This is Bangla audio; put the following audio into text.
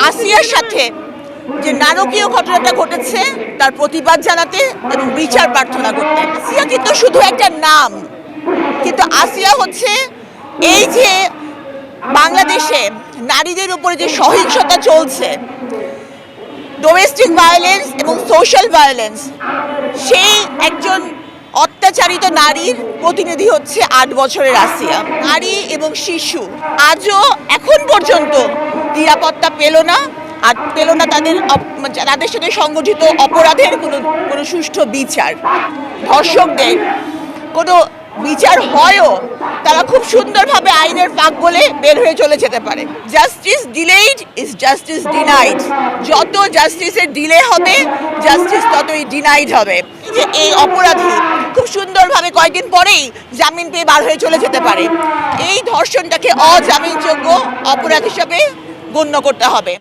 আসিয়ার সাথে যে নারকীয় ঘটনাটা ঘটেছে তার প্রতিবাদ জানাতে এবং বিচার প্রার্থনা করতে। আসিয়া কিন্তু শুধু একটা নাম, কিন্তু আসিয়া হচ্ছে এই যে বাংলাদেশে নারীদের উপরে যে সহিংসতা চলছে, ডোমেস্টিক ভায়োলেন্স এবং সোশ্যাল ভায়োলেন্স, সেই একজন অত্যাচারিত নারীর প্রতিনিধি হচ্ছে 8 বছরের আসিয়া। নারী এবং শিশু আজও এখন পর্যন্ত নিরাপত্তা পেল না, আর পেল না তাদের সাথে সংগঠিত অপরাধের কোনো সুষ্ঠু বিচার। ধর্ষকদের কোনো বিচার হয়ও তারা খুব সুন্দরভাবে আইনের ফাঁক বলে বের হয়ে চলে যেতে পারে। Justice delayed is justice denied. যত জাস্টিসের ডিলে হবে, জাস্টিস ততই ডিনাইড হবে। যে এই অপরাধী খুব সুন্দরভাবে কয়েকদিন পরেই জামিন পেয়ে বার হয়ে চলে যেতে পারে। এই ধর্ষণটাকে অজামিনযোগ্য অপরাধ হিসাবে গণ্য করতে হবে।